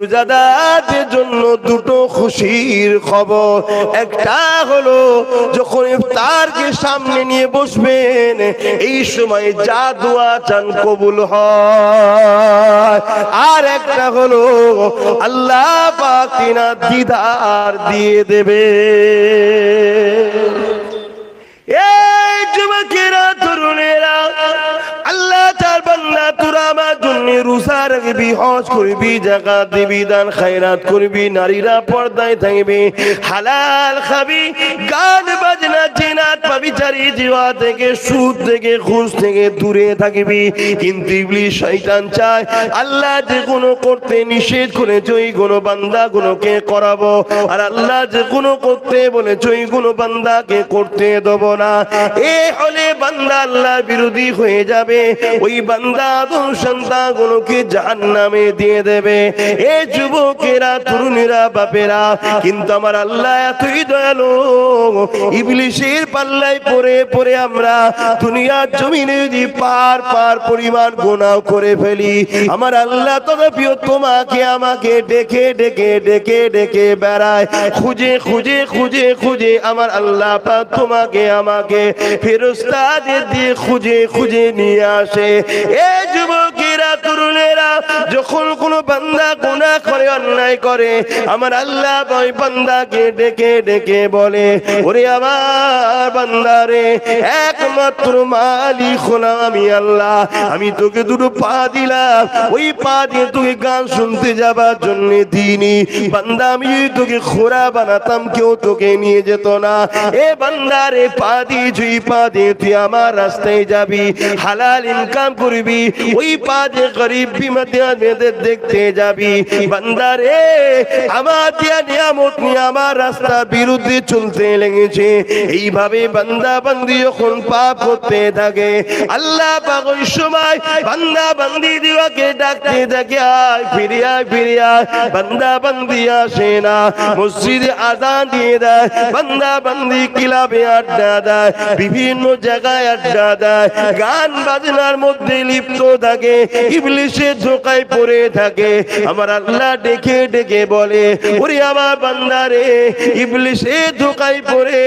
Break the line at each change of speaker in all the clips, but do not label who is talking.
রোজাদারদের জন্য দুটো খুশির খবর। একটা হলো যখন ইফতারকে সামনে নিয়ে বসবেন এই সময় যা দোয়া চান কবুল হয়। আর একটা হলো আল্লাহ পাক তিনার দিদার দিয়ে দেবে। এই যুবকেরা তরুণেরা, আল্লাহ তার বান্দা তোরা আমার জন্য রোজা রাখবি, হজ করবি, যাকাত দিবি, দান খায়রাত করবি, নারীরা পর্দায় থাকবে, হালাল খাবি, গান বাজনা জিনাত পাবিচারি জিওয়া থেকে সুদ থেকে ঘুষ থেকে দূরে থাকবি। কিন্তু ইবলিস শয়তান চায় আল্লাহ যে গুণ করতে নিষেধ করেছে ওই গুণ বান্দা গুণকে করাবো, আর আল্লাহ যে গুণ করতে বলেছে ওই গুণ বান্দাকে করতে দেব না। এ হলে বান্দা আল্লাহ বিরোধী হয়ে যাবে, ওই বান্দা আদম সন্তানগুলোকে জাহান্নামে দিয়ে দেবে। এ যুবকেরা তরুণীরা বাপেরা, কিন্তু আমার আল্লাহ এতই দয়ালু, ইবলিসের পাল্লায় পড়ে পড়ে আমরা দুনিয়ার জমিনে যদি পার পরিমাণ গুনাহ করে ফেলি, আমার আল্লাহ তথাপিও তোমাকে আমাকে ডেকে ডেকে ডেকে ডেকে বেড়ায়, খুঁজে খুঁজে খুঁজে খুঁজে আমার আল্লাহ পাক তোমাকে আমাকে ফেরেশতাদের দিয়ে খুঁজে খুঁজে নিয়ে আসে। এ যুবকেরা তরুণেরা, যখন কোনো বান্দা গুনাহ করে অন্যায় করে আমার আল্লাহ ওই বান্দাকে ডেকে ডেকে বলে, ওরে আমার বান্দারে, একমাত্র মালিক হলাম আমি আল্লাহ, আমি তোকে দুটো পা দিলাম, ওই পা দিয়ে তোকে গান শুনতে যাবার জন্য দিইনি। বান্দা আমি যদি তোকে খোরা বানাতাম কেউ তোকে নিয়ে যেত না। এ বান্দারে, পা দিয়ে জুই পা দিয়ে তুই আমার রাস্তায় যাবি, হালাল ইনকাম করবি, ওই পা দিয়ে গরিব বিমাদের দেখতে যাবি। বান্দারে, আমার দিয়া নিয়ামত নিয়ে আমার রাস্তার বিরুদ্ধে চলতে লেগেছে। এইভাবে বান্দা বান্দি যখন পাপ করতে থাকে আল্লাহ পাক ওই সময় বান্দা বান্দি দিওয়াকে ডাকতে থাকে, আয় ফিরে আয় ফিরে আয়। বান্দা বান্দি আসে না, মসজিদে আযান দিয়ে দেয়, বান্দা বান্দি ক্লাবে আড্ডা দেয়, বিভিন্ন জায়গায় আড্ডা দেয়, গান বাজনার মধ্যে লিপ্ত থাকে, ইবলিসের ধোঁকায় পড়ে থাকে। আমার আল্লাহ ডেকে ডেকে বলে, ওরে আমার বান্দারে, ইবলিসের ধোঁকায় পড়ে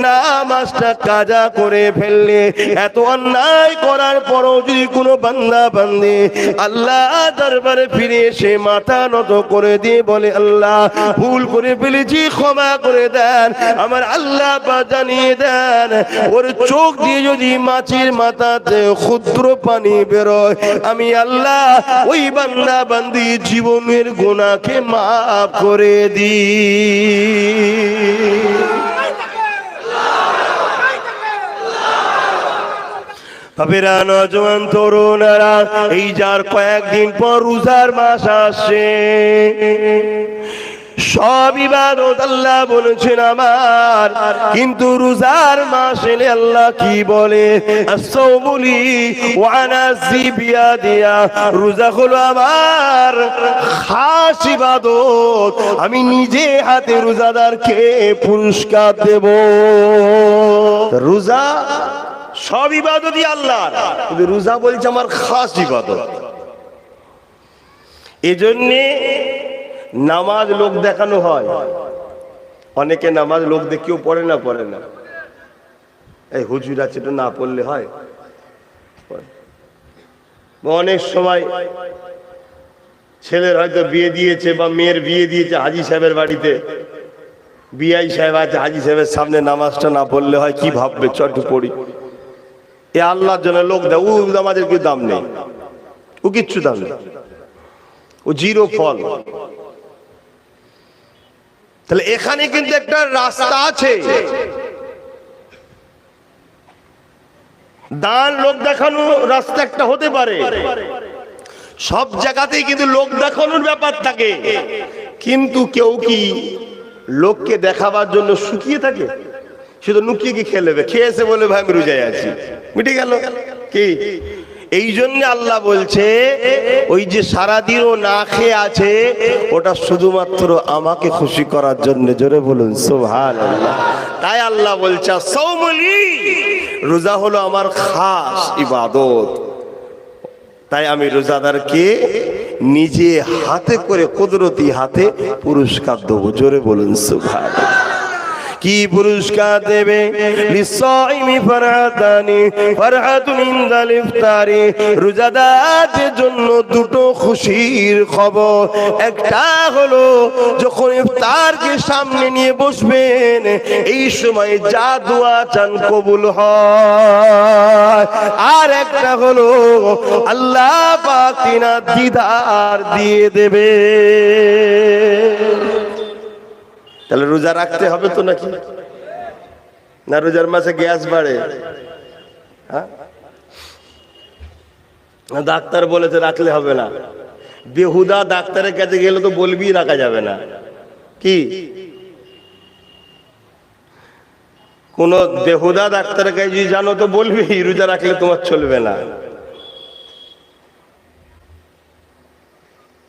নামাজটা কাজা করে ফেললে, এত অন্যায় করার পরও যদি কোনো বান্দা বান্দি আল্লাহ দরবারে ফিরে এসে মাথা নত করে দিয়ে বলে, আল্লাহ ভুল করে ফেলেছি, ক্ষমা করে দেন, আমার আল্লাহ জানিয়ে দেন, ওর চোখ দিয়ে যদি মাছের মাথাতে ক্ষুদ্র পানি বেরোয় আমি আল্লাহ ওই বান্দা বান্দি জীবনের গুনাহকে মাফ করে দিই। বাপেরা, নজওয়ান তরুণেরা, এই যার কয়েকদিন পর রোজার মাস আসছে, সব ইবাদত আল্লাহ বলেছেন আমার, কিন্তু রোজার মাস এলে আল্লাহ কি বলে, আসসাউমুলি ওয়া আনাজি বিয়াদিয়া, রোজা হলো আমার খাস ইবাদত, আমি নিজে হাতে রোজাদারকে পুরস্কার দেব। রোজা সব ইবাদতই আল্লাহর, কিন্তু রোজা বলছে আমার খাস ইবাদত। এজন্যে নামাজ লোক দেখানো হয়, অনেকে নামাজ লোক দেখিয়েও পড়ে না, এই হুজুর আছে তো না পড়লে হয়। অনেক সময় ছেলের হয়তো বিয়ে দিয়েছে বা মেয়ের বিয়ে দিয়েছে হাজী সাহেবের বাড়িতে, বিআই সাহেব আছে, হাজী সাহেবের সামনে নামাজটা না পড়লে হয়, কি ভাববে, চটু পড়ি। এ আল্লাহর জন্য লোক দেয়, ও নামাজের কি দাম নেই, ও কিচ্ছু দাম নেই, ও জিরো ফল। তাহলে এখানে কিন্তু একটা রাস্তা আছে, দান লোক দেখানো রাস্তা একটা হতে পারে, সব জায়গাতেই কিন্তু লোক দেখানোর ব্যাপার থাকে, কিন্তু কেউ কি লোককে দেখাবার জন্য শুকিয়ে থাকে? শুধু নুকিয়ে কি খেয়ে নেবে, খেয়েছে বলে ভাই আমি রোজায় আছি, মিটে গেল কি? এই জন্য আল্লাহ বলছে, ওই যে সারাদিনও না খেয়ে আছে ওটা শুধুমাত্র আমাকে খুশি করার জন্য। জোরে বলুন সুবহানাল্লাহ। তাই আল্লাহ বলছে, সাওমুলি, রোজা হলো আমার খাস ইবাদত, তাই আমি রোজাদারকে নিজে হাতে করে কুদরতি হাতে পুরস্কার দেবো। জোরে বলুন সুবহানাল্লাহ। কি পুরস্কার দেবে? লিসাইমি ফারহাতানি ফারহাতুন ইনদাল ইফতারি, রোজাদারদের জন্য দুটো খুশির খবর। একটা হলো যখন ইফতারকে সামনে নিয়ে বসবেন এই সময় যা দোয়া চান কবুল হয়। আর একটা হলো আল্লাহ পাক তিনার দিদার দিয়ে দেবে। তাহলে রোজা রাখতে হবে তো নাকি? না রোজার মাসে গ্যাস বাড়ে? ডাক্তার বলেছে রাখলে হবে না। বেহুদা ডাক্তারের কাছে গেলে তো বলবি রাখা যাবে না। কি কোন বেহুদা ডাক্তারের কাছে যদি জানো তো বলবি রোজা রাখলে তোমার চলবে না।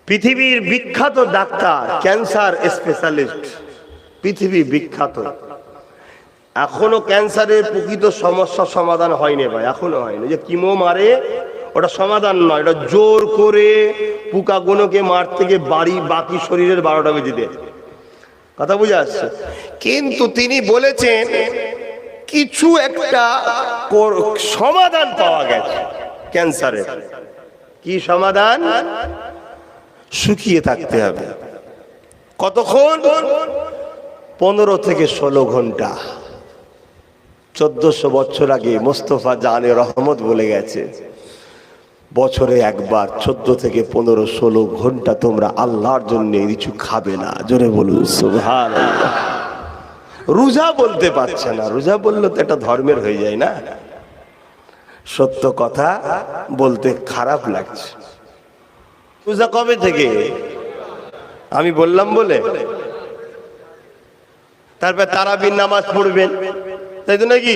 পৃথিবীর বিখ্যাত ডাক্তার, ক্যান্সার স্পেশালিস্ট, পৃথিবী বিখ্যাত, এখনো ক্যান্সারের প্রকৃত সমস্যা সমাধান হয়নি ভাই, এখনো হয়নি। যে কিমো মারে ওটা সমাধান নয়, এটা জোর করে পোকাগুলোকে মারতে গিয়ে বাকি শরীরের 12টা বেজে দেয়। কথা বুঝে আসছে? কিন্তু তিনি বলেছেন কিছু একটা সমাধান পাওয়া গেছে ক্যান্সারের। কি সমাধান? শুকিয়ে থাকতে হবে। কতক্ষণ? 15 থেকে 16 ঘন্টা। 1400 বছর আগে মোস্তফা জানে রহমত বলে গেছে বছরে একবার 14 থেকে 15 16 ঘন্টা তোমরা আল্লাহর জন্য কিছু খাবে না। জোরে বলুন সুবহানাল্লাহ। রোজা বলতে পারছে না, রোজা বললে তো এটা ধর্মের হয়ে যায় না। সত্য কথা বলতে খারাপ লাগছে। রোজা কবে থেকে? আমি বললাম বলে। তারপর তারাবির নামাজ পড়বেন, তাই তো নাকি?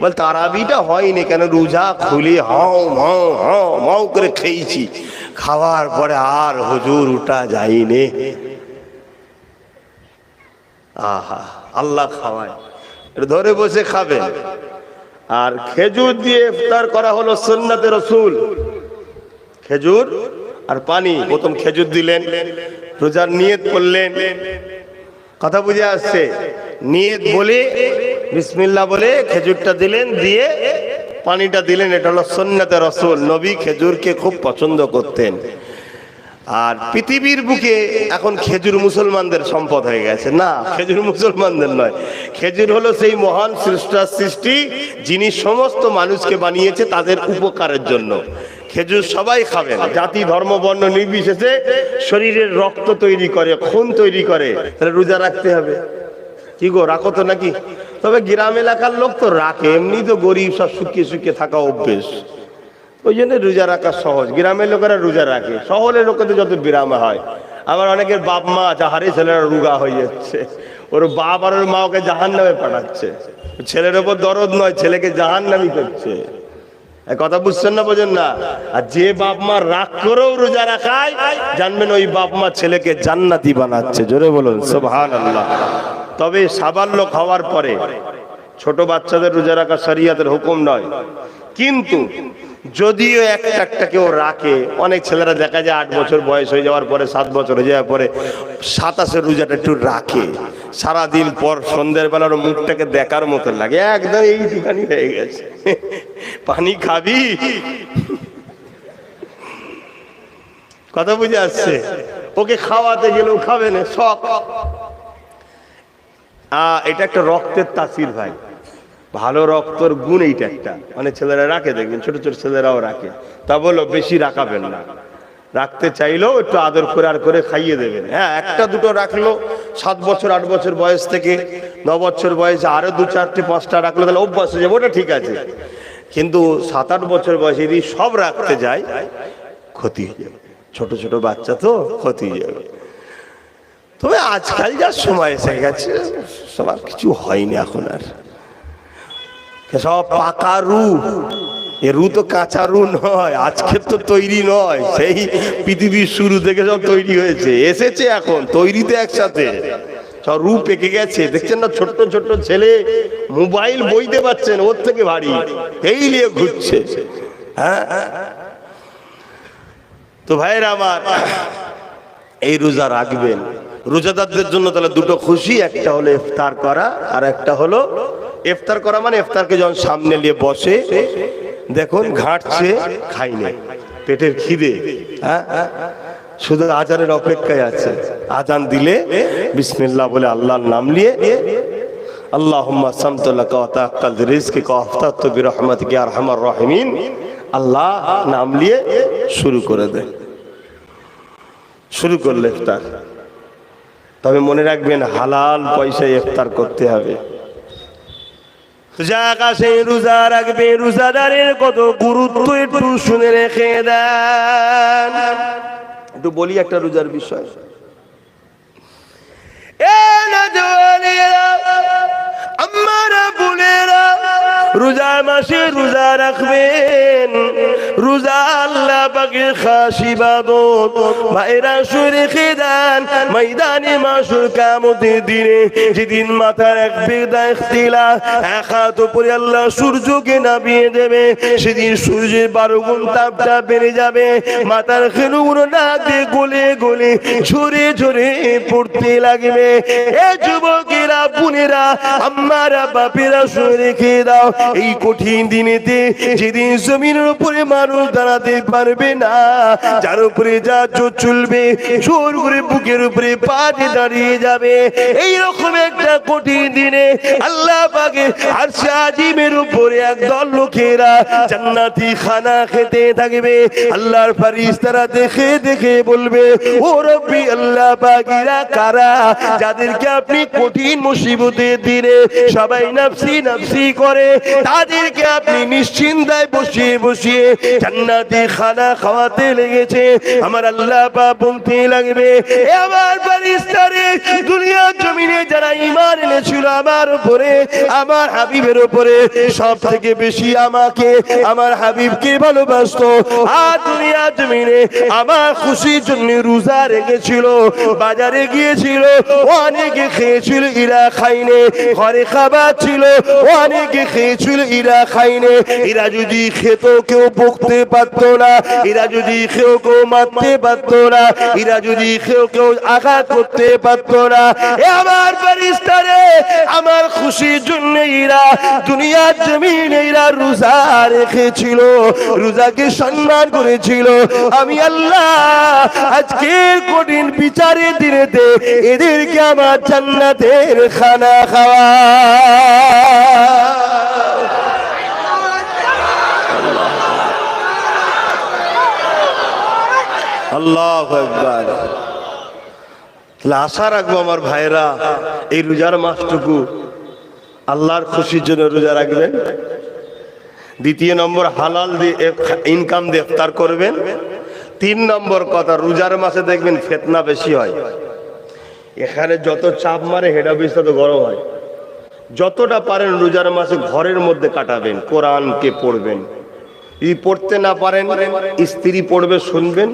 বল তারাবিটা হয়নি কেন? রোজা খুলে হাও মাও হাও মাও করে খেয়েছি, খাওয়ার পরে আর হুজুর উঠা যায়নি। আহা, আল্লাহ খাওয়ায়, ধরে বসে খাবেন। আর খেজুর দিয়ে ইফতার করা হলো সুন্নাতে রাসূল। খেজুর আর পানি। প্রথম খেজুর দিলেন, রোজার নিয়ত করলেন। কথা বুঝে আসছে? নিয়ত বলে বিসমিল্লাহ বলে খেজুরটা দিলেন, দিয়ে পানিটা দিলেন। এটা হলো সুন্নাতে রাসূল। নবী খেজুরকে খুব পছন্দ করতেন। আর পৃথিবীর বুকে এখন খেজুর মুসলমানদের সম্পদ হয়ে গেছে। না, খেজুর মুসলমানদের নয়। খেজুর হলো সেই মহান স্রষ্টার সৃষ্টি যিনি সমস্ত মানুষকে বানিয়েছে তাদের উপকারের জন্য। খেজুর সবাই খাবেন, জাতি ধর্ম বর্ণ নির্বিশেষে। শরীরের রক্ত তৈরি করে, খুন তৈরি করে। তাহলে রোজা রাখতে হবে। কি গো, রাখো তো নাকি? তবে গ্রাম এলাকার লোক তো রাখে, এমনি তো গরিব, সব শুকিয়ে শুকিয়ে থাকা অভ্যেস, ওই জন্য রোজা রাখা সহজ। গ্রামের লোকেরা রোজা রাখে, শহরের লোকেদের যত বিরামে হয়। আবার অনেকের বাপ মা আছে, হারে ছেলেরা রোগা হয়ে যাচ্ছে, ওর বাপ আর ওর মা ওকে জাহান্নামে পাঠাচ্ছে। ছেলের ওপর দরদ নয়, ছেলেকে জাহান্নামী করছে। কথা বুঝছেন না, বোঝেন না? আর যে বাপ মা রাগ করেও রোজা রাখায়, জানবেন ওই বাপ মা ছেলেকে জান্নাতি বানাচ্ছে। জোরে বলুন সুবহানাল্লাহ। তবে সাবাল্য খাওয়ার পরে ছোট বাচ্চাদের রোজা রাখা শরীয়তের হুকুম নয়। কিন্তু যদিও একটা কেউ রাখে, অনেক ছেলেরা দেখা যায় 8 বছর বয়স হয়ে যাওয়ার পরে, 7 বছর হয়ে যাওয়ার পরে 27 রোজাটা একটু রাখে। সারাদিন পর সন্ধ্যের বেলার মুখটাকে দেখার মতো লাগে, একদম এইটুখানি হয়ে গেছে। পানি খাবি? কথা বুঝে আসছে? ওকে খাওয়াতে গেলেও খাবে না, শখ। এটা একটা রক্তের তাসির ভাই, ভালো রক্তর গুণ এইটা একটা। মানে ছেলেরা রাখে, দেখবেন ছোট ছোট ছেলেরাও রাখে। তা বলো বেশি রাখাবেন না, রাখতে চাইলেও একটু আদর করে আর করে খাইয়ে দেবেন। হ্যাঁ, একটা দুটো রাখলো, 7 বছর 8 বছর বয়স থেকে 9 বছর বয়সে আরো 2 4টে 5টা রাখলো, তাহলে অভ্যাস হয়ে যাবে, ওটা ঠিক আছে। কিন্তু 7 8 বছর বয়সে যদি সব রাখতে যায় ক্ষতি হয়ে যাবে। ছোট ছোট বাচ্চা তো ক্ষতি হয়ে যাবে। তবে আজকাল যা সময় এসে গেছে, সবার কিছু হয়নি এখন আর। সব পাকা রু, এ রু তো কাঁচা রু নয়, আজকের তো তৈরি নয়, সেই পৃথিবীর শুরু থেকে সব তৈরি হয়েছে, এসেছে এখন তৈরিতে একসাথে সব রু পেকে গেছে। দেখছেন না, ছোট্ট ছোট্ট ছেলে মোবাইল বইতে পারছেন, ওর থেকে ভারী, এই নিয়ে ঘুরছে। হ্যাঁ, তো ভাইরা আমার, এই রোজা রাখবেন। রোজাদারদের জন্য তাহলে দুটো খুশি, একটা হলো ইফতার করা, আর একটা হলো ইফতার করা মানে ইফতারকে যখন সামনে নিয়ে বসে দেখুন ঘাঁটছে, খাইনি, পেটের খিদে, হ্যাঁ শুধু আজানের অপেক্ষায় আছে। আজান দিলে বিসমিল্লাহ বলে আল্লাহর নাম নিয়ে আল্লাহুম্মা সামতু লাকা ওয়া তাআক্কালতু রিজকিকা ওয়া আফতারতু বিরহমাতিকা ইয়া আরহামার রাহিমিন, আল্লাহ নাম নিয়ে শুরু করে দেয়। শুরু করলে ইফতার, তবে মনে রাখবেন হালাল পয়সায় ইফতার করতে হবে। যারা সেই রোজা রাখবে, রোজাদারের কত গুরুত্ব একটু শুনে রেখে দেন। একটু বলি একটা রোজার বিষয়। আমারা বোনেরা রোজার মাসে রোজা রাখবেন। রোজা আল্লাহ পাকের খাস ইবাদত। ভাইরা শুনে রেখে দেন, ময়দানে মাশর কিয়ামতের দিনে যেদিন মাথার এক বেদা ইখতিলাফ, এক হাত উপরে আল্লাহ সূর্যকে নামিয়ে দেবে, সেদিন সূর্যের 12 গুণ তাপটা বেড়ে যাবে। মাথার খেলুগুলো নাক দিয়ে গলে গলে ঝরে ঝরে পড়তে লাগবে। এ যুবকেরা, বোনেরা, আমারা বাপেরা শুনে রেখে দাও, এই কঠিন দিনেতে যেদিন জমিনের উপরে মানুষ দাঁড়াতে পারবে না, যার উপরে যা জোর চলবে, জোর করে বুকের উপরে পা দিয়ে দাঁড়িয়ে যাবে, এই রকম একটা কঠিন দিনে আল্লাহ পাকের আরশে আজিমের উপরে একদল লোকেরা জান্নাতি খানা খেতে থাকবে। আল্লাহর ফেরেশতারা দেখে দেখে বলবে, ও রব্বি আল্লাহ পাকেরা কারা, যাদেরকে আপনি কঠিন মুসিবতের দিনে সবাই নাফসি নাফসি করে, তাদেরকে আপনি নিশ্চিন্তায় বসিয়ে বসিয়ে জান্নাতি খানা খাওয়াতে লেগেছে। আমার আল্লাহ পাক বলতে লাগবে, এ আমার ফেরেশতারে, দুনিয়ার জমিনে যারা ঈমান এনেছিল আমার উপরে, আমার হাবিবের উপরে, সব থেকে বেশি আমাকে, আমার হাবিবকে ভালোবাসতো, আর দুনিয়ার জমিনে আমার খুশির জন্য রোজা রেখেছিল, বাজারে গিয়েছিল, অনেকে খেয়েছিল, ইরা খাইনে, ঘরে খাবার ছিল, অনেকে খেয়েছিল, ইরা খাইনে। এরা যদি খেত কেউ বকতে পারত না, এরা যদি কেউ কেউ মারতে পারত না, এরা যদি কেউ কেউ আঘাত করতে পারত না। এ আমার ফেরেশতারে, আমার খুশির জন্য এরা দুনিয়ার জমিনে এরা রোজা রেখেছিল, রোজাকে সম্মান করেছিল। আমি আল্লাহ আজকের কঠিন বিচারের দিনেতে এদেরকে আমার জান্নাতের খানা খাওয়া। আল্লাহু আকবার। আশা রাখবো আমার ভাইরা, এই রোজার মাসটুকু আল্লাহর খুশির জন্য রোজা রাখবেন। দ্বিতীয় নম্বর, হালাল দিয়ে ইনকাম দিয়ে ইফতার করবেন। 3 নম্বর কথা, রোজার মাসে দেখবেন ফিতনা বেশি হয়। এখানে যত চাপ মারে হেড অফিস তত গরম হয়। যতটা পারেন রোজার মাসে ঘরের মধ্যে কাটাবেন, কোরআনকে পড়বেন। যদি পড়তে না পারেন, স্ত্রী পড়বে, শুনবেন,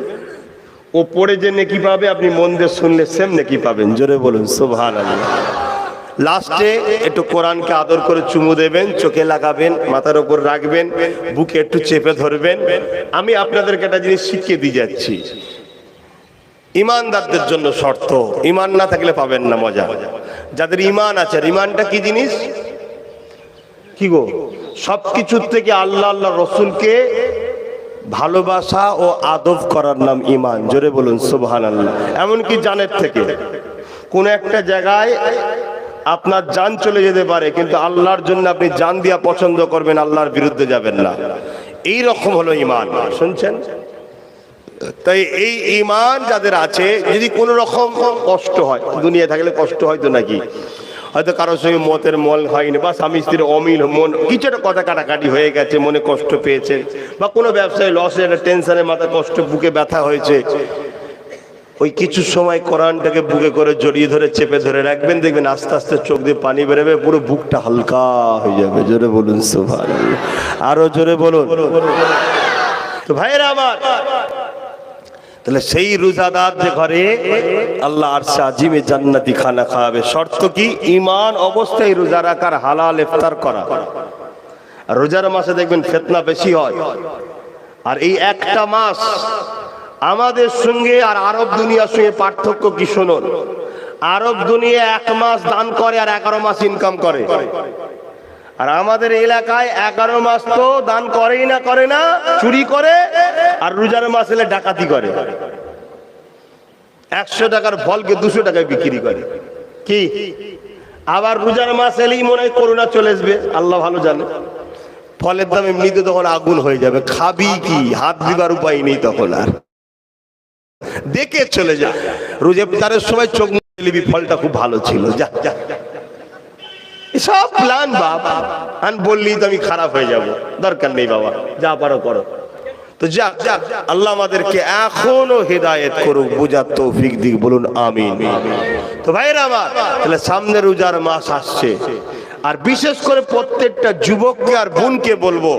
ও পড়ে যে নেকি পাবে, আপনি মন দিয়ে শুনলে সেম নেকি পাবেন। জোরে বলুন সুবহানাল্লাহ। লাস্টে একটু কোরআনকে আদর করে চুমু দেবেন, চোখে লাগাবেন, মাথার উপর রাখবেন, বুকে একটু চেপে ধরবেন। আমি আপনাদেরকে একটা জিনিস শিখিয়ে দিয়ে যাচ্ছি, ইমানদারদের জন্য শর্ত, ইমান না থাকলে পাবেন না মজা। যাদের ইমান আছে, ইমানটা কি জিনিস, কি গো? সবকিছুর থেকে আল্লাহ আল্লাহ রসুলকে ভালোবাসা ও আদব করার নাম ইমান। জোরে বলুন সুবহানাল্লাহ। এমনকি জানের থেকে কোন একটা জায়গায় আপনার জান চলে যেতে পারে, কিন্তু আল্লাহর জন্য আপনি জান দিয়া পছন্দ করবেন, আল্লাহর বিরুদ্ধে যাবেন না। এই রকম হলো ইমান। শুনছেন? তাই এই ইমান যাদের আছে, যদি কোনো রকম কষ্ট হয়, দুনিয়া থাকলে কষ্ট হয়তো নাকি, হয়তো কারোর সঙ্গে মতের মল হয়নি, বা স্বামী স্ত্রীর অমিল, মন কিছু একটা কথা কাটাকাটি হয়ে গেছে, মনে কষ্ট পেয়েছেন, বা কোনো ব্যবসায় লসের টেনশনে মাথা কষ্ট, বুকে ব্যথা হয়েছে, ওই কিছু সময় কোরআনটাকে বুকে করে জড়িয়ে ধরে চেপে ধরে রাখবেন, দেখবেন আস্তে আস্তে চোখ দিয়ে পানি বেরোবে, পুরো বুকটা হালকা হয়ে যাবে। জোরে বলুন সুবহানাল্লাহ। আরো জোরে বলুন। তো ভাইরা আমার, তাহলে সেই রোজাদার যে ঘরে আল্লাহ আরশে আজিমে জান্নাতি খানা খাওয়াবে। শর্ত কি? ঈমান অবস্থায় রোজা রাখার, হালাল ইফতার করা। আর রোজার মাসে দেখবেন ফিতনা বেশি হয়। আর এই একটা মাস আমাদের সঙ্গে আর আরব দুনিয়ার সঙ্গে পার্থক্য কি শুনুন। আরব দুনিয়া 1 মাস দান করে আর 11 মাস ইনকাম করে, আর আমাদের এলাকায় 11 মাস তো দান করেই না, করে না, চুরি করে, আর রোজার মাস এলে ডাকাতি করে। 100 টাকার ফলকে 200 টাকায় বিক্রি করে। কি আবার রোজার মাস এলেই মনে হয় করোনা চলে আসবে, আল্লাহ ভালো জানে। ফলের দাম এমনিতে তখন আগুন হয়ে যাবে, খাবি কি, হাত দিবার উপায় নেই তখন, আর দেখে চলে যা। রোজা ইফতারের সময় চোখ মেলিবি, ফলটা খুব ভালো ছিল, যা যা। সব প্ল্যান বাবা, আন বললি তো আমি খারাপ হয়ে যাব, দরকার নেই বাবা, যা পারো করো। তো যা যা, আল্লাহ আমাদেরকে এখনো হেদায়েত করুক, বুঝার তৌফিক দিক, বলুন আমিন। তো ভাইরা আমার, তাহলে সামনে রোজার মাস আসছে, আর বিশেষ করে প্রত্যেকটা যুবককে আর বোনকে বলবো,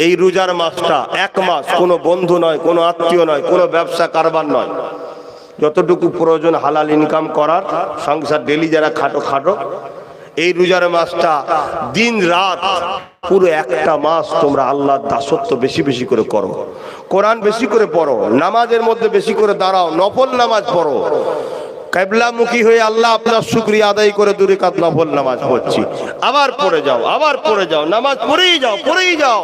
এই রোজার মাসটা 1 মাস কোনো বন্ধু নয়, কোনো আত্মীয় নয়, কোনো ব্যবসা কারবার নয়, যতটুকু প্রয়োজন হালাল ইনকাম করার, সংসার ডেলি যারা খাটো খাটো, এই রোজার মাসটা দিন রাত পুরো 1টা মাস তোমরা আল্লাহর দাসত্ব বেশি বেশি করে করো, কোরআন বেশি করে পড়ো, নামাজের মধ্যে বেশি করে দাঁড়াও, নফল নামাজ পড়ো, কিবলামুখী হয়ে আল্লাহ আপনার শুকরিয়া আদায় করে 2 রাকাত নফল নামাজ পড়ছি, আবার পড়ে যাও, আবার পড়ে যাও, নামাজ পড়েই যাও, পড়েই যাও।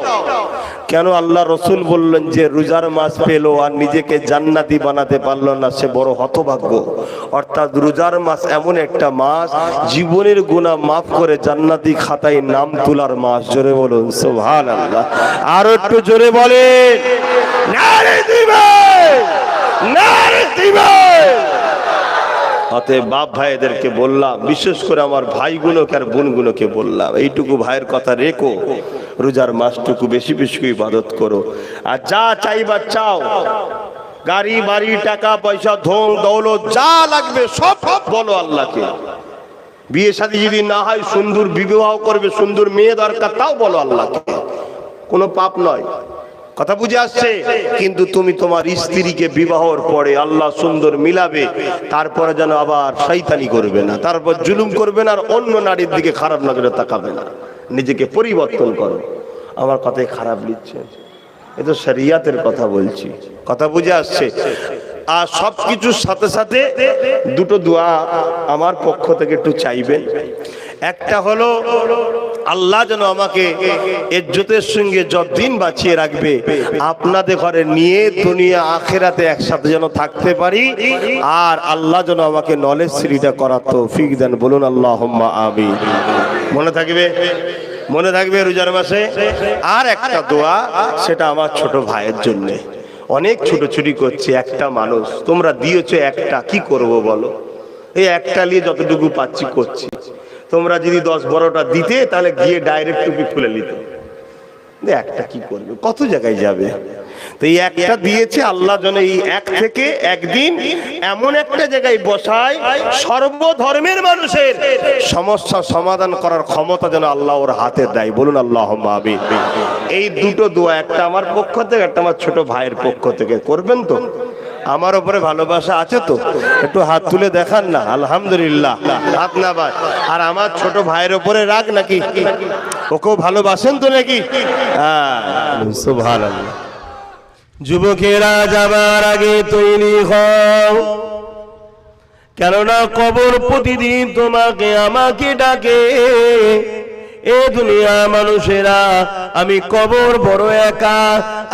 কেন আল্লাহ রসুল বললেন যে রোজার মাস পেল আর নিজেকে জান্নাতি বানাতে পারলো না, সে বড় হতভাগ্য। অর্থাৎ রোজার মাস এমন একটা মাস, জীবনের গুনাহ মাফ করে জান্নাতি খাতায় নাম তোলার মাস। জোরে বলুন সুবহানাল্লাহ, আর একটু জোরে বলেন নারে দিবেন, নারে দিবেন। অতএব বাপ ভাইদেরকে বললাম, বিশেষ করে আমার ভাইগুলোকে আর বোনগুলোকে বললাম, এইটুকু ভাইয়ের কথা রেখো, রোজার মাসটুকু বেশি বেশি ইবাদত করো, আর যা চাইবা চাও, গাড়ি বাড়ি টাকা পয়সা ধন দৌলত যা লাগবে সব বলো আল্লাহকে। বিয়ে শাদী যদি না হয়, সুন্দর বিবাহ করবে, সুন্দর মেয়ে দরকার, তাও বলো আল্লাহকে, কোনো পাপ নয়। কথা বুঝে আসছে? কিন্তু তুমি তোমার স্ত্রীকে বিবাহর পরে আল্লাহ সুন্দর মিলাবে, তারপরে যেন আবার শয়তানি করবে না, তারপর জুলুম করবে না, আর অন্য নারীর দিকে খারাপ নজরে তাকাবে না, নিজেকে পরিবর্তন করো। আমার কথাই খারাপ লিখছে, এ তো শরিয়াতের কথা বলছি, কথা বুঝে আসছে? আর সবকিছুর সাথে সাথে 2টো দোয়া আমার পক্ষ থেকে একটু চাইবেন। একটা হলো আল্লাহ যেন আমাকে ইজ্জতের সঙ্গে যতদিন বাঁচিয়ে রাখবে, আপনাদের ঘরে নিয়ে দুনিয়া আখেরাতে একসাথে যেন থাকতে পারি, আর আল্লাহ যেন আমাকে নলেজ সিরিটা করার তৌফিক দেন, বলুন আল্লাহুম্মা আমিন। মনে থাকবে, মনে থাকবে রোজার মাসে। আর একটা দোয়া, সেটা আমার ছোট ভাইয়ের জন্য, অনেক ছুটোছুটি করছে, একটা মানুষ, তোমরা দিয়েছো একটা, কি করব বলো? এই একটা নিয়ে যতটুকু পাচ্ছি করছি, তোমরা যদি 10-12টা দিতে, তাহলে গিয়ে ডাইরেক্ট টুপি খুলে নিত। একটা কি করবে, কত জায়গায় যাবে? তো এই একটা দিয়েছে আল্লাহ, যেন এই এক থেকে একদিন এমন একটা জায়গায় বসায়, সর্বধর্মের মানুষের সমস্যা সমাধান করার ক্ষমতা যেন আল্লাহ ওর হাতে দেয়, বলুন আল্লাহুম্মা আমিন। এই 2টো দোয়া, একটা আমার পক্ষ থেকে, একটা আমার ছোট ভাইয়ের পক্ষ থেকে, করবেন তো? আমার উপরে ভালোবাসা আছে তো? একটু হাত তুলে দেখান না, আলহামদুলিল্লাহ। হাত না ভাই, আর আমার ছোট ভাইয়ের উপরে রাগ নাকি? ওকেও ভালোবাসেন তো নাকি? সুবহানাল্লাহ। যুবকেরা যাবার আগে তৈরি হও, কেননা কবর প্রতিদিন তোমাকে আমাকে ডাকে। এ দুনিয়া মানুষেরা, আমি কবর বড় একা,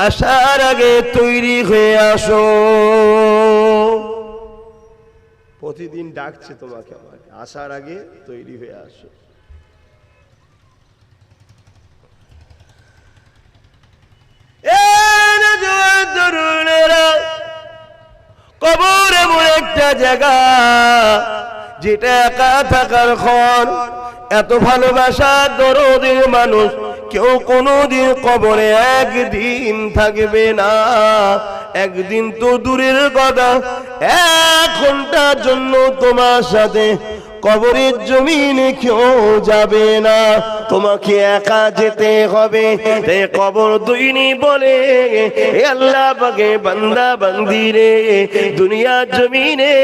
আসার আগে তৈরি হয়ে আসো। প্রতিদিন ডাকছে তোমাকে আমাকে, আসার আগে তৈরি হয়ে আসো। কবর এমন একটা জায়গা, যেটা একা থাকার ঘর। এত ভালোবাসা দরদের মানুষ কেউ কোনোদিন কবরে একদিন থাকবে না। একদিন তো দূরের কথা, 1 ঘন্টার জন্য তোমার সাথে কবরের জমিনে কেউ যাবে না। তোমাকে একা যেতে হবে। তাই কবর দইনি বলে এ আল্লাহ পাকে বান্দা বান্দি রে দুনিয়ার জমিনে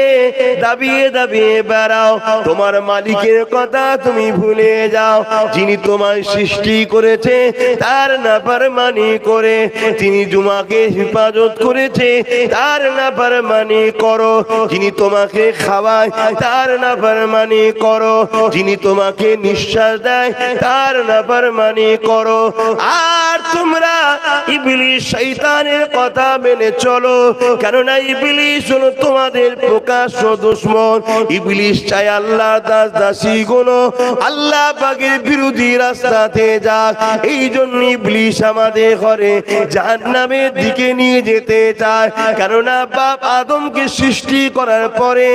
দাবিয়ে দাবিয়ে বেড়াও, তোমার মালিকের কথা তুমি ভুলে যাও। যিনি তোমায় সৃষ্টি করেছে তার নাফরমানি করে, তিনি তোমাকে হেফাজত করেছে তার নাফরমানি করো। যিনি তোমাকে খাওয়ায় তার নাফরমানি করো, যিনি তোমাকে নিঃশ্বাস দেয় তার নাফরমানি করো। আর তোমরা ইবলিস শয়তানের কথা মেনে চলো, কেননা ইবলিস হলো তোমাদের প্রকাশ্য দুশমন। ইবলিস চায় আল্লাহ দাস দাসী গুলো আল্লাহ পাকের বিরোধী রাস্তাতে যাক। এই জন্য ইবলিস আমাদের ঘরে জাহান্নামের দিকে নিয়ে যেতে চায়, কেননা বাপ আদমকে সৃষ্টি করার পরে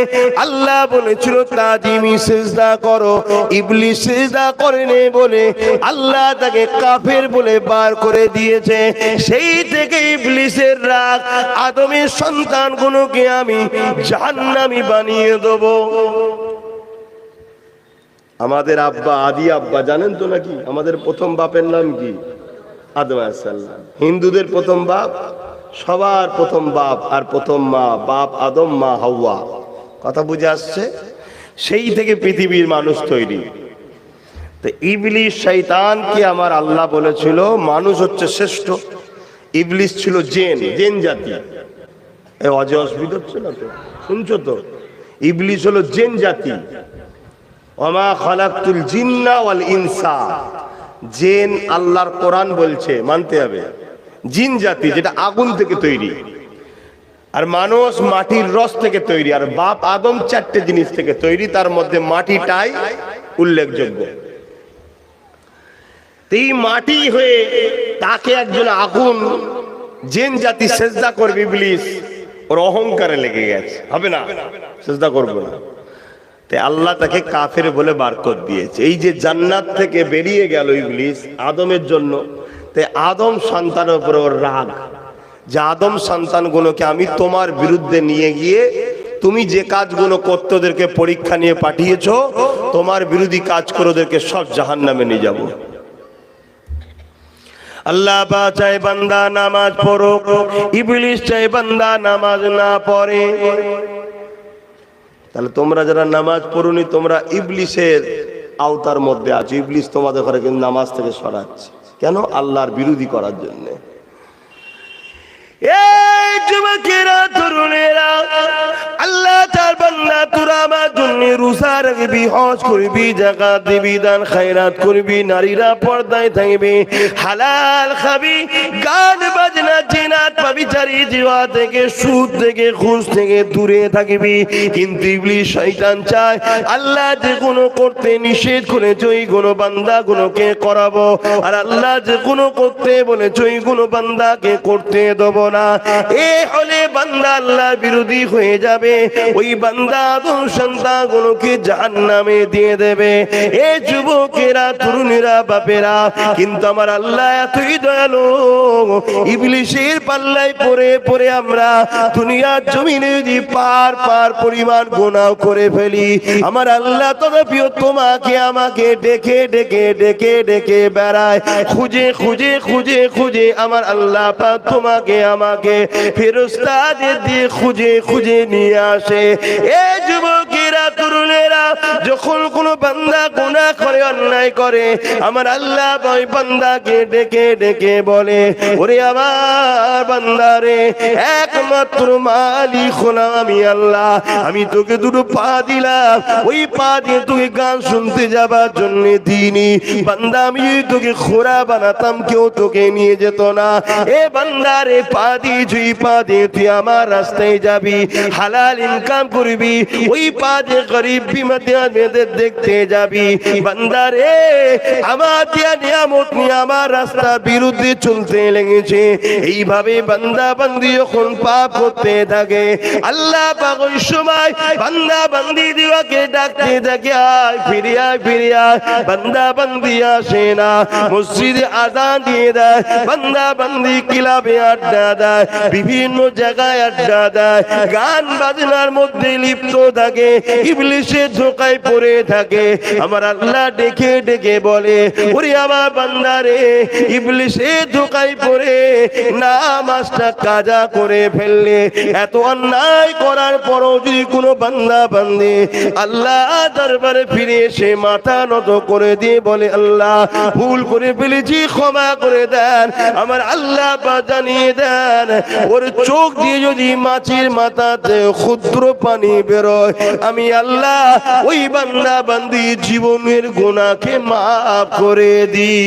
আল্লাহ বলেছিল তাজিমি সিজদা করো, ইবলিস সিজদা করেনি বলে আল্লাহ তাকে কাফের বলে বার করে দিয়েছে। সেই থেকে ইবলিসের রাগ, আদমের সন্তানগুলোকে আমি জাহান্নামী বানিয়ে দেব। আমাদের আব্বা আদি আব্বা জানেন তো নাকি? আমাদের প্রথম বাপের নাম কি? আদম আলাইহিস সালাম। হিন্দুদের প্রথম বাপ, সবার প্রথম বাপ আর প্রথম মা, বাপ আদম মা হাওয়া। কথা বুঝে আসছে? সেই থেকে পৃথিবীর মানুষ তৈরি। তো ইবলিস শয়তানকে আমার আল্লাহ বলেছিল মানুষ হচ্ছে শ্রেষ্ঠ, ইবলিস ছিল জিন, জিন জাতি। এই অজয় অসুবিধা হচ্ছে না তো? শুনছো তো? ইবলিস হলো জিন জাতি। ওমা খালাকতুল জিন্না ওয়াল ইনসা, জিন আল্লাহর কোরআন বলছে, মানতে হবে। জিন জাতি যেটা আগুন থেকে তৈরি, আর মানুষ মাটির রস থেকে তৈরি, আর বাপ আদম চারটে জিনিস থেকে তৈরি, তার মধ্যে মাটিটাই উল্লেখযোগ্য। এই মাটি হয়ে তাকে একজন আগুন জিন জাতি সেজদা করবে, ইবলিস ওর অহংকারে লেগে গেছে, হবে না সেজদা করবো না। তাই আল্লাহ তাকে কাফের বলে বার করে দিয়েছে। এই যে জান্নাত থেকে বেরিয়ে গেল ইবলিস আদমের জন্য, তাই আদম সন্তানের উপর ওর রাগ, যে আদম সন্তানগুলোকে আমি তোমার বিরুদ্ধে নিয়ে গিয়ে তুমি যে কাজগুলো করতে ওদেরকে পরীক্ষা নিয়ে পাঠিয়েছো, তোমার বিরোধী কাজ করে ওদেরকে সব জাহান্নামে নিয়ে যাবো। আল্লাহ চাই বান্দা নামাজ পড়ো, ইবলিস চাই বান্দা নামাজ না পড়ে। তাহলে তোমরা যারা নামাজ পড়ুনি তোমরা ইবলিসের আওতার মধ্যে আছো। ইবলিস তোমাদের ঘরে কিন্তু নামাজ থেকে সরাচ্ছে কেন? আল্লাহর বিরোধী করার জন্য। এই যুবকেরা তরুণেরা, আল্লাহ তার বান্দা তোরা আমার জন্য রোজা রাখবি, হজ করবি, যাকাত দিবি, দান খায়রাত করবি, নারীরা পর্দায় থাকবে, হালাল খাবি, গান বাজনা জিনাত পাবিচারি জিওয়া থেকে, সুদ থেকে, ঘুষ থেকে দূরে থাকবি। কিন্তু ইবলিস শয়তান চায় আল্লাহ যে কোনো করতে নিষেধ করেছে ওই কোনো বান্দা গুলোকে করাবো, আর আল্লাহ যে কোনো করতে বলেছে ওই কোনো বান্দাকে করতে দেবো না। এ হলে বান্দা আল্লাহ বিরোধী হয়ে যাবে, ওই বান্দা আদম সন্তানগুলোকে জাহান্নামে দিয়ে দেবে। এ যুবকেরা তরুণীরা বাপেরা, কিন্তু আমার আল্লাহ এতই দয়ালু, ইবলিসের পাল্লায় পড়ে পড়ে আমরা দুনিয়ার জমিনে যদি পার পার পরিমাণ গুনাহ করে ফেলি, আমার আল্লাহ তথাপিও তোমাকে আমাকে ডেকে ডেকে ডেকে ডেকে বেড়ায়, খুঁজে খুঁজে খুঁজে খুঁজে আমার আল্লাহ পাক তোমাকে আমাকে ফেরেশতাদের দিয়ে খুঁজে খুঁজে নিয়ে আসে। এ যুবকেরা তরুণেরা, যখন কোনো বান্দা গুনাহ করে, অন্যায় করে, আমার আল্লাহ ওই বান্দাকে ডেকে ডেকে বলে, ওরে আমার বান্দারে, একমাত্র মালিক হলাম আমি আল্লাহ, আমি তোকে দুটো পা দিলাম, ওই পা দিয়ে তোকে গান শুনতে যাবার জন্য দিইনি। বান্দা আমি তোকে খোরা বানাতাম কেউ তোকে নিয়ে যেত না। এ বান্দারে, পা দিয়ে পা দিয়ে তুই আমার রাস্তায় যাবি, হালাল ইনকাম করবি, ওই পা দিয়ে গরিব বিমাদের দেখতে যাবি। বান্দারে, আমার দিয়া নিয়ামত নিয়ে আমার রাস্তার বিরুদ্ধে চলতে লেগেছে। এইভাবে বান্দা বান্দি যখন পাপ করতে থাকে, আল্লাহ পাক ওই সময় বান্দা বান্দি দিওয়াকে ডাকতে থাকে, আয় ফিরে আয় ফিরে আয়। বান্দা বান্দি আসে না, মসজিদে আযান দিয়ে দেয়, বান্দা বান্দি ক্লাবে আড্ডা দেয়, বিভিন্ন জায়গায় আড্ডা দেয়, গান বাজনার মধ্যে লিপ্ত থাকে, ইবলিসের ধোঁকা ধোকায় পড়ে থাকে, আমার আল্লাহ ডেকে ডেকে বলে, ওরে আমার বান্দারে, ইবলিসে ধোকায় পড়ে নামাজটা কাজা করে ফেললে, এত অন্যায় করার পরও যদি কোনো বান্দা বান্দি আল্লাহ দরবারে ফিরে এসে মাথা নত করে দিয়ে বলে, আল্লাহ ভুল করে ফেলেছি, ক্ষমা করে দেন, আমার আল্লাহ জানিয়ে দেন, ওর চোখ দিয়ে যদি মাছের মাথাতে ক্ষুদ্র পানি বেরোয়, আমি আল্লাহ ওই বান্দা বান্দি জীবনের গুনাহকে মাফ করে দিই।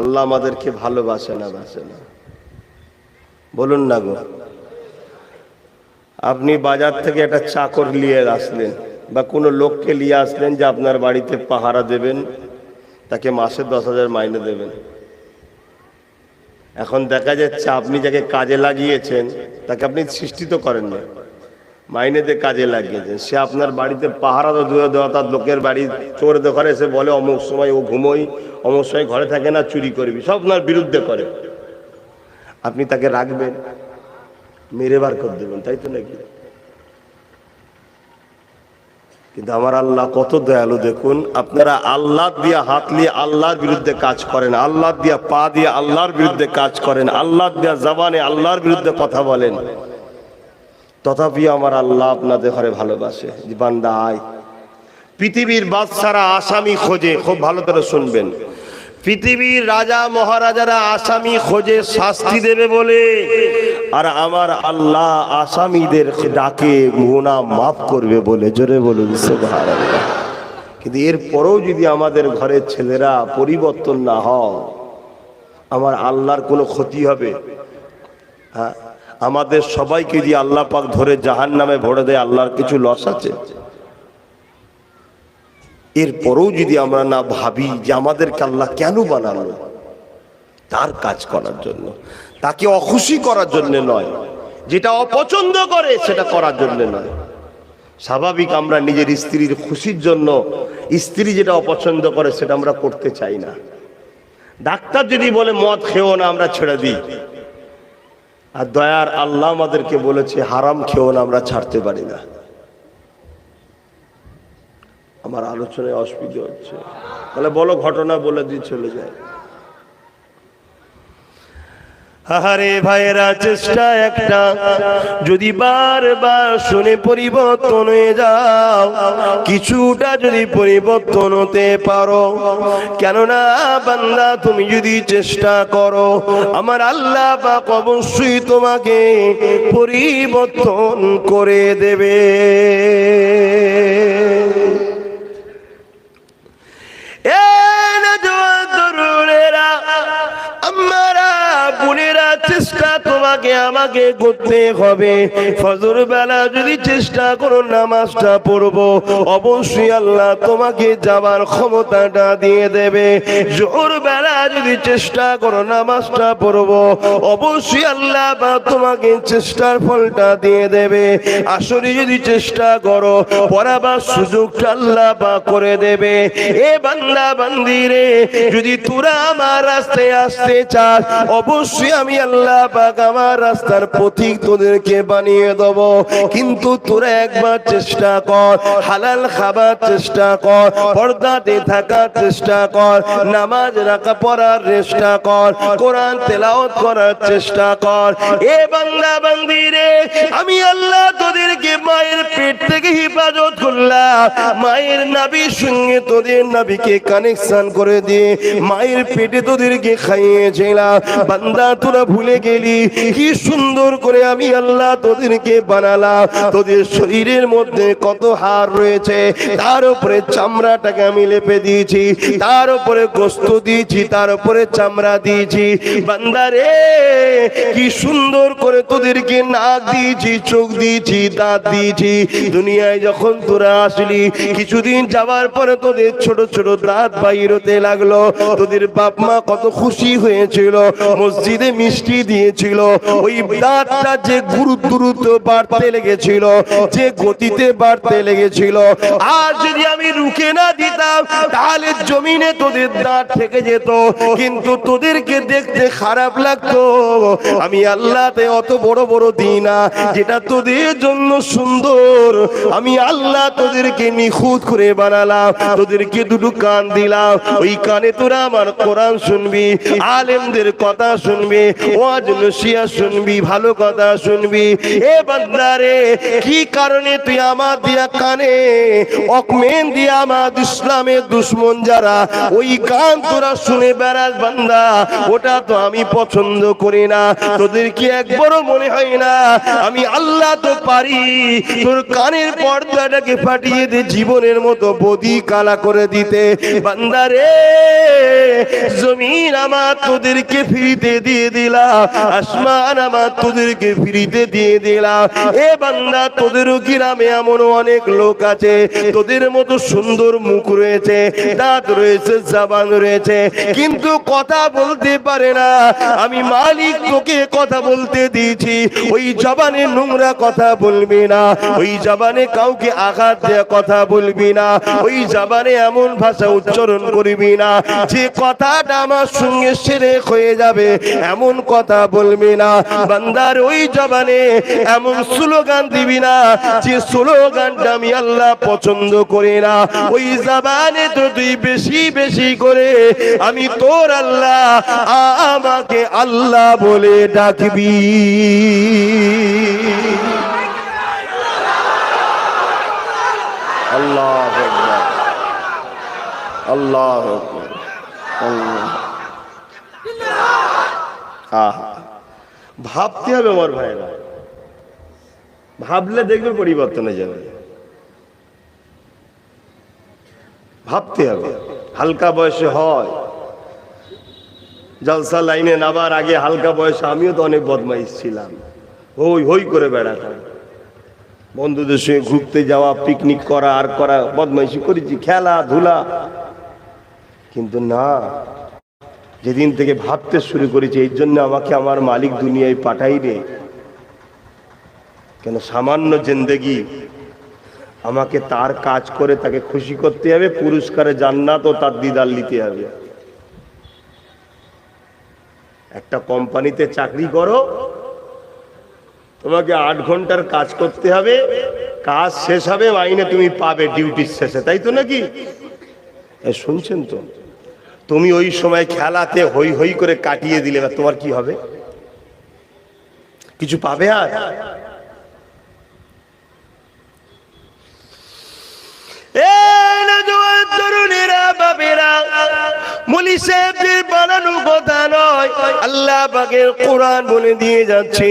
আল্লাহ আমাদেরকে ভালোবাসে না বাসে না? বলুন না গো। আপনি বাজার থেকে একটা চাকর নিয়ে আসলেন বা কোনো লোককে নিয়ে আসলেন যে আপনার বাড়িতে পাহারা দেবেন, তাকে মাসে 10,000 মাইনে দেবেন। এখন দেখা যাচ্ছে আপনি যাকে কাজে লাগিয়েছেন তাকে আপনি সৃষ্টি তো করেন না, মাইনেতে কাজে লাগিয়েছেন, সে আপনার বাড়িতে পাহারা তো দূরে দেওয়া, তার লোকের বাড়ি চোর ঘরে এসে বলে অমুক সময় ও ঘুমোই, অমুক সময় ঘরে থাকে না, চুরি করবি, সব আপনার বিরুদ্ধে করে। আপনি তাকে রাখবেন, মেরে বার করে দেবেন, তাই তো নাকি? কিন্তু আমার আল্লাহ কত দয়ালু দেখুন। আপনারা আল্লাহ দিয়া হাত নিয়ে আল্লাহর বিরুদ্ধে কাজ করেন, আল্লাহ দিয়া পা দিয়ে আল্লাহর বিরুদ্ধে কাজ করেন, আল্লাহ দিয়া জবানে আল্লাহর বিরুদ্ধে কথা বলেন, তথাপি আমার আল্লাহ আপনাদের ঘরে ভালোবাসে। বান্দা আয়, পৃথিবীর বাদশারা আসামি খোঁজে, খুব ভালো করে শুনবেন, পৃথিবীর রাজা মহারাজারা আসামি খোঁজে শাস্তি দেবে বলে, আর আমার আল্লাহ আসামিদের ডাকে গুনাহ মাফ করবে বলে। জোরে বলুন সুবহানাল্লাহ। কিন্তু এরপরেও যদি আমাদের ঘরের ছেলেরা পরিবর্তন না হয়, আমার আল্লাহর কোনো ক্ষতি হবে? হ্যাঁ, আমাদের সবাইকে যদি আল্লাহ পাক ধরে জাহান্নামে ভরে দেয়, আল্লাহর কিছু লস আছে? এরপরেও যদি আমরা না ভাবি যে আমাদেরকে আল্লাহ কেন বানালো, তার কাজ করার জন্য, তাকে অখুশি করার জন্য নয়, যেটা অপছন্দ করে সেটা করার জন্য নয়। স্বাভাবিক আমরা নিজের স্ত্রীর খুশির জন্য স্ত্রী যেটা অপছন্দ করে সেটা আমরা করতে চাই না। ডাক্তার যদি বলে মদ খেও না, আমরা ছেড়ে দিই, আর দয়ার আল্লাহ আমাদেরকে বলেছে হারাম খেও না, আমরা ছাড়তে পারি না। আমার আলোচনায় অসুবিধা হচ্ছে, তাহলে বলো, ঘটনা বলে দিয়ে চলে যায়। আরে ভাইরা, চেষ্টা একটা, যদি বারবার শুনে পরিবর্তন হয়ে যাও, কিছুটা যদি পরিবর্তন হতে পারো, কেননা বান্দা তুমি যদি চেষ্টা করো, আমার আল্লাহ পাক অবশ্যই তোমাকে পরিবর্তন করে দেবে। চেষ্টা তোমাকে আমাকে করতে হবে। ফজর বেলা যদি চেষ্টা করো নামাজটা পড়বো, অবশ্যই আল্লাহ তোমাকে যাবার ক্ষমতাটা দিয়ে দেবে। জোহর বেলা যদি চেষ্টা করো নামাজটা পড়বো, অবশ্যই আল্লাহ তোমাকে চেষ্টার ফলটা দিয়ে দেবে। আসরে যদি চেষ্টা করো, পড়াবার সুযোগটা আল্লাহ করে দেবে। এ বান্দা বান্দি রে, যদি তোরা আমার রাস্তায় আসতে চাস, অবশ্যই আমি আল্লাহ পাক আমার রাস্তার পথিক তোদেরকে বানিয়ে দেব। কিন্তু তোরা একবার চেষ্টা কর, হালাল খাবার চেষ্টা কর, পর্দাতে থাকার চেষ্টা কর, নামাজ রাখা পড়ার চেষ্টা কর, কোরআন তেলাওয়াত করার চেষ্টা কর। এ বান্দা বান্দি রে, আমি আল্লাহ তোদেরকে মায়ের পেট থেকে হেফাজত করলাম, মায়ের নাভির সঙ্গে তোদের নাভিকে কানেকশন করে দিয়ে মায়ের পেটে তোদেরকে খাইয়েছিলাম। বান্দা তোরা ভুলে গেলি কি সুন্দর করে আমি আল্লাহ তোদেরকে বানালাম। তোদের শরীরের মধ্যে কত হাড় রয়েছে, তার উপরে চামড়াটাকে আমি লেপে দিয়েছি, তার উপরে গোস্ত দিয়েছি, তার উপরে চামড়া দিয়েছি। বান্দা রে, কি সুন্দর করে তোদেরকে নাক দিয়েছি, চোখ দিয়েছি, দাঁত দিয়েছি। দুনিয়ায় যখন তোরা আসলি, কিছুদিন যাওয়ার পরে তোদের ছোট ছোট দাঁত বাইর হতে লাগলো। তোদের বাপ মা কত খুশি হয়েছিল, মসজিদে মিষ্টি দিয়েছিল, ওই দাঁতটা যে দ্রুত বাড়তে লেগেছিল, যে গতিতে বাড়তে লেগেছিল, আর যদি আমি রুখে না দিতাম তাহলে জমিনে তোদের দাঁত থেকে যেত, কিন্তু তোদেরকে দেখতে খারাপ লাগতো। আমি আল্লাহতে অত বড় বড় দিই না, যেটা তোদের জন্য সুন্দর আমি আল্লাহ তোদেরকে নিখুঁত করে বানালাম। তোদেরকে দুটো কান দিলাম, ওই কানে তোরা আমার কোরআন শুনবি, আলেমদের কথা শুনবি, ওয়াজ নসিহত শুনবি, ভালো কথা শুনবি। এ বান্দারে, কি কারণে তুই আমার দিয়া কানে অকমেন দিয়া আমার ইসলামের দুশ্মন যারা ওই গান তোরা শুনে বেড়াস বান্দা, ওটা তো আমি পছন্দ করি না। তোদের কি একবারও মনে হয় না আমি আল্লাহ তো পারি তোর কানের পর্দাটাকে ফাটিয়ে দে জীবনের মতো বদি কালা করে দিতে? বান্দারে, জমিন আমার তোদেরকে ফ্রিতে দিয়ে দিলাম, আসমান আমার তোদেরকে ফ্রিতে দিয়ে দিলাম। এ বান্দা, তোদেরও গ্রামে এমন অনেক লোক আছে তোদের মতো সুন্দর মুখ রয়েছে, দাঁত রয়েছে, জবান রয়েছে, কিন্তু কথা বলতে পারে না। আমি মালিক তোকে কথা বলতে দিয়েছি, ওই জবানে নোংরা কথা বলবি না, ওই জবানে কাউকে আঘাত দেয়া কথা বলবি না, ওই জবানে এমন ভাষা উচ্চারণ করবি না যে কথাটা আমার সঙ্গে শিরক হয়ে যাবে, এমন কথা বলবি না। বান্দার ওই জবানে এমন স্লোগান দিবি না যে স্লোগানটা আমি আল্লাহ পছন্দ করি না। ওই জবানে তো তুই বেশি বেশি করে আমি তোর আল্লাহ, আমাকে আল্লাহ বলে ডাকবি। আল্লাহু আকবার, আল্লাহু আকবার, আল্লাহ। ভাবতে হবে আমার ভাইরা, ভাবলে দেখবে পরিবর্তন হয়ে যাবে। ভাবতে হবে। হালকা বয়সে হয়, জলসা লাইনে নামার আগে হালকা বয়সে আমিও তো অনেক বদমাইশ ছিলাম, হই হই করে বেড়াতাম, বন্ধুদের সঙ্গে ঘুরতে যাওয়া, পিকনিক করা, আর করা, বদমাইশি করেছি, খেলাধুলা। কিন্তু না, যেদিন থেকে ভাবতে শুরু করেছি এই জন্য আমাকে আমার মালিক দুনিয়ায় পাঠাইবে কেন, সামান্য জিন্দেগি আমাকে তার কাজ করে তাকে খুশি করতে হবে, পুরস্কারে জান্নাত ও তার দিদার নিতে হবে। একটা কোম্পানিতে চাকরি করো, তোমাকে 8 ঘন্টার কাজ করতে হবে, কাজ শেষ হবে মাইনে তুমি পাবে ডিউটির শেষে, তাই তো নাকি? শুনছেন তো? তুমি ওই সময় খেলাতে হই হই করে কাটিয়ে দিলে তোমার কি হবে? কিছু পাবে? আর তরুণেরা, বাবেরা, মুলি সাহেবদের বানানো কথা নয়, আল্লাহ পাকের কোরআন বলে দিয়ে যাচ্ছে,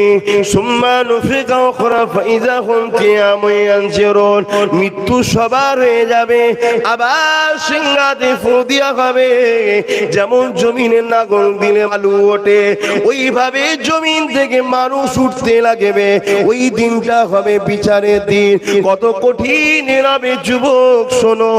সুম্মা নুফিকা উখরা ফাইযা হুম কিয়ামুন ইয়ানজিরুন। মৃত্যু সবার হয়ে যাবে, আবার সিংহাতে ফু দিয়া হবে। যেমন জমিনে নাগল দিলে বালু ওঠে, ওইভাবে জমিন থেকে মানুষ উঠতে লাগবে। ওই দিনটা হবে বিচারের দিন। কত কঠিন হবে যুবক, শোনো,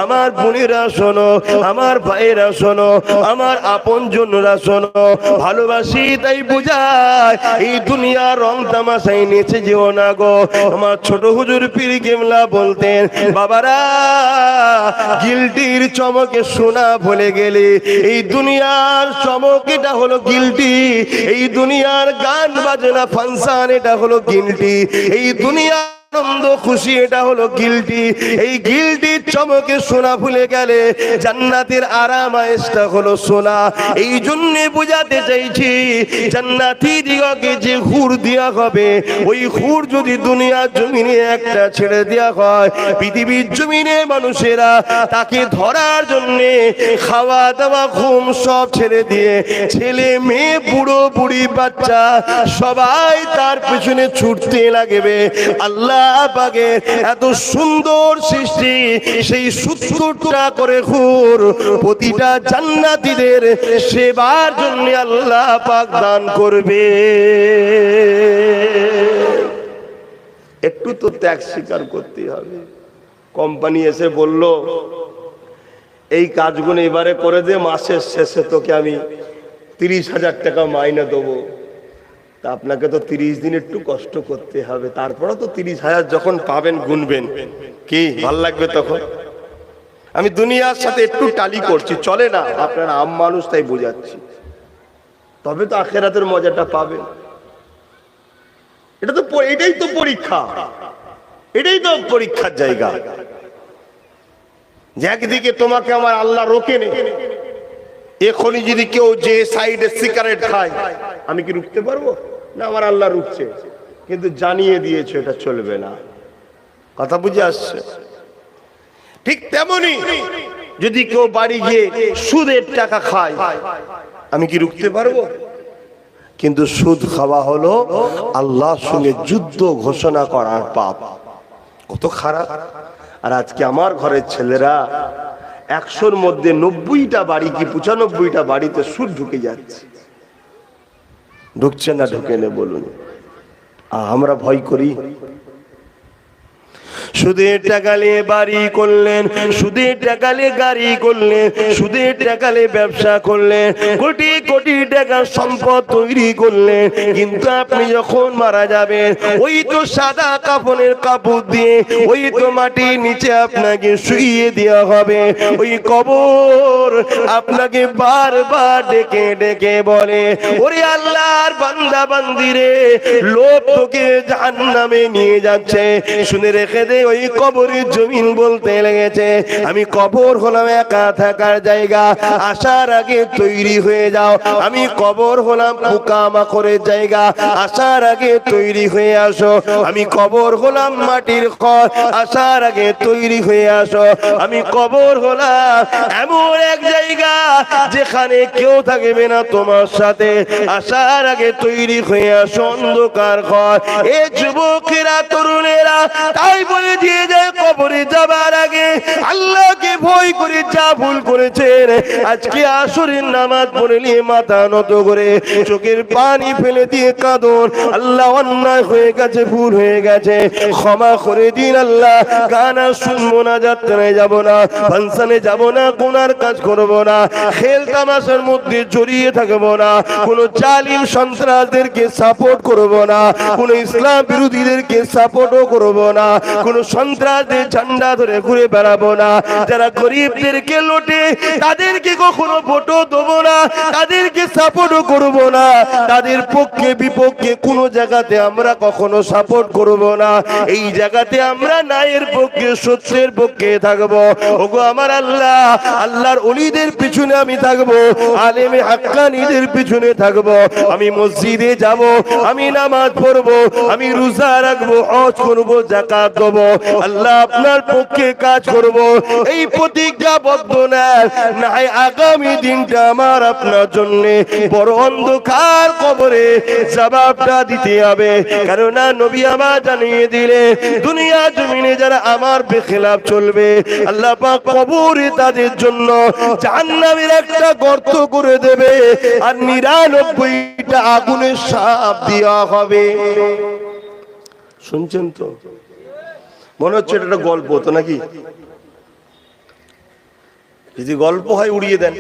আমার বোনেরা শোনো, আমার ভাইয়েরা শোনো, আমার আপনজনরা শোনো, ভালোবাসি তাই বুঝায়, এই দুনিয়ার রং তামাশায় নেচে যেও না গো। আমার ছোট হুজুর পীর কেবলা বলতেন, বাবারা, গিলটির চমকে সোনা ভুলে গেলে, এই দুনিয়ার চমক এটা হলো গিলটি, এই দুনিয়ার গান বাজনা ফাংশন এটা হলো গিলটি, এই দুনিয়া আনন্দ খুশি এটা হলো গিলটি। এই গিলটির চমকে সোনা ভুলে গেলে জান্নাতের আরাম আয়েশটা হলো সোনা। এই জন্য বোঝাতে চাইছি, জান্নাতি দিগকে যে হুর দেয়া হবে, ওই হুর যদি দুনিয়ার জমিনে একটা ছেড়ে দেয়া হয়, পৃথিবীর জমিনে মানুষেরা তাকে ধরার জন্য খাওয়া দাওয়া ঘুম সব ছেড়ে দিয়ে, ছেলে মেয়ে বুড়ো বুড়ি বাচ্চা সবাই তার পেছনে ছুটতে লাগবে। আল্লাহ পাকের এত সুন্দর সৃষ্টি, সেই 70টা করে হুর প্রতিটা জান্নাতীদের সেবার জন্য আল্লাহ পাক দান করবে। একটু তো ত্যাগ স্বীকার করতে হবে। কোম্পানি এসে বলল, এই কাজগুলো এবারে করে দে, মাসের শেষে তোকে আমি 30,000 টাকা মাইনে দেবো। তা আপনাকে তো 30 দিন একটু কষ্ট করতে হবে, তারপরে তো 30,000 যখন পাবেন গুনবেন, কি ভাল লাগবে তখন? আমি দুনিয়ার সাথে একটু টালি করছি, চলে না, আপনারা আম মানুষ তাই বোঝাচ্ছি, তবে তো আখিরাতের মজাটা পাবেন। এটাই তো পরীক্ষা, এটাই তো পরীক্ষার জায়গা। যে একদিকে তোমাকে আমার আল্লাহ রোকে নেই, এখনই যদি কেউ যে সাইডে সিগারেট খায়, আমি কি রুখতে পারবো? না, আমার আল্লাহ রুখছে, কিন্তু জানিয়ে দিয়েছে এটা চলবে না। কথা বুঝে আসছে? ঠিক তেমনি যদি কেউ বাড়ি গিয়ে সুদের টাকা খায়, আমি কি রুখতে পারবো? কিন্তু সুদ খাওয়া হলো আল্লাহর সঙ্গে যুদ্ধ ঘোষণা করার পাপ। কত খারাপ! আর আজকে আমার ঘরের ছেলেরা 100-র মধ্যে 90টা বাড়ি কি 95টা বাড়িতে সুদ ঢুকে যাচ্ছে। ঢুকছে না ঢুকে নে বলুন, আমরা ভয় করি। সুদের টাকা নিয়ে বাড়ি করলেন, সুদের টাকা নিয়ে গাড়ি করলেন, সুদের টাকা নিয়ে ব্যবসা করলেন, কোটি কোটি টাকার সম্পদ তৈরি করলেন, কিন্তু আপনি যখন মারা যাবেন ওই তো সাদা কাফনের কাপড় দিয়ে ওই তো মাটির নিচে আপনাকে শুইয়ে দেওয়া হবে। ওই কবর আপনাকে বারবার ডেকে ডেকে বলে, ওরে আল্লাহর বান্দা বান্দি রে, লোক তোকে জাহান্নামে নিয়ে যাচ্ছে। শুনে রেখে দে, ওই কবরের জমিন বলতে লেগেছে, আমি কবর হলাম একা থাকার জায়গা, আসার আগে তৈরি হয়ে যাও। আমি কবর হলাম পোকামাকড়ের জায়গা, আসার আগে তৈরি হয়ে আসো। আমি কবর হলাম মাটির ঘর, আসার আগে তৈরি হয়ে আসো। আমি কবর হলাম এমন এক জায়গা যেখানে কেউ থাকবে না তোমার সাথে, আসার আগে তৈরি হয়ে আসো। অন্ধকার ঘর। এ যুবকেরা, তরুণেরা তাই বলে দিয়ে যায়, কবরে যাবার আগে আল্লাহকে ভয় করে যা ভুল করেছেন, আজকে আসরের নামাজ পড়ে নিয়ে মাথা নত করে চোখের পানি ফেলে দিয়ে কাঁদুন, আল্লাহ অন্যায় হয়ে গেছে, ভুল হয়ে গেছে, ক্ষমা করে দিন আল্লাহ। গানা শুনবো না, যাত্রায় যাব না, ফাংশনে যাব না, গুনার কাজ করব না, খেল তামাশার মধ্যে জড়িয়ে থাকবো না, কোন জালিম সন্ত্রাসদেরকে সাপোর্ট করব না, কোন ইসলাম বিরোধীদেরকে সাপোর্টও করব না, কোন সন্ত্রাসদের ঝান্ডা ধরে ঘুরে বেড়াবো না, যারা গরিবদেরকে লোটে তাদেরকে কখনো ভোটও দেবো না, তাদেরকে সাপোর্টও করব না, তাদের পক্ষে বিপক্ষে কোন জায়গাতে আমরা কখনো সাপোর্ট করব না। এই জায়গাতে আমরা ন্যায়ের পক্ষে, সত্যের পক্ষে থাকবো। ওগো আমার আল্লাহ, আল্লাহর ওলিদের পিছনে আমি থাকবো, আলেমে হাক্কানীদের পিছনে থাকবো। আমি মসজিদে যাব, আমি নামাজ পড়বো, আমি রোজা রাখবো, হজ করবো, যাকাত দেবো, আল্লাহ আপনার পক্ষে কাজ করব। এই প্রতিজ্ঞাবদ্ধ না হয় আগামী দিনটা আমার আপনার জন্য বড় অন্ধকার, কবরে জবাবটা দিতে হবে। কেননা নবী আমার জানিয়ে দিলে, দুনিয়া জমিনে যারা আমার বেখিলাফ চলবে, আল্লাহ পাক কবরে তাদের জন্য জাহান্নামের একটা গর্ত করে দেবে, আর 99টা আগুনের শাপ দেওয়া হবে। শুনছেন তো? মনে হচ্ছে এটা একটা গল্প তো নাকি? যদি গল্প হয় উড়িয়ে দেন,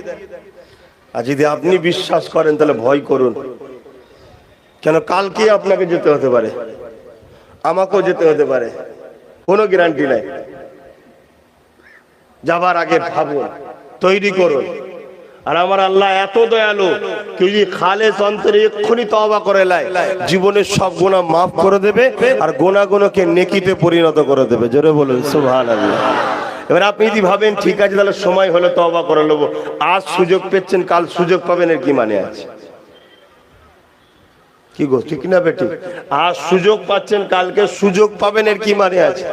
আর যদি আপনি বিশ্বাস করেন তাহলে ভয় করুন। কেন কালকে আপনাকে যেতে হতে পারে, আমাকেও যেতে হতে পারে, কোনো গ্যারান্টি নাই। যাবার আগে ভাবুন, তৈরি করুন। আর আমার আল্লাহ এত দয়ালু, কেউ যদি খালেস অন্তরে এক্ষুনি তওবা করে লাই, জীবনের সব গুনাহ মাফ করে দেবে, আর গুনাহগুলোকে নেকিতে পরিণত করে দেবে। জোরে বলুন সুবহানাল্লাহ। এবার আপনি যদি ভাবেন ঠিক আছে তাহলে সময় হলে তওবা করে নেবো, আজ সুযোগ পেয়েছেন কাল সুযোগ পাবেন, এর কি মানে আছে? কি গো, ঠিক না বেটি? আজ সুযোগ পাচ্ছেন কালকে সুযোগ পাবেন, এর কি মানে আছে?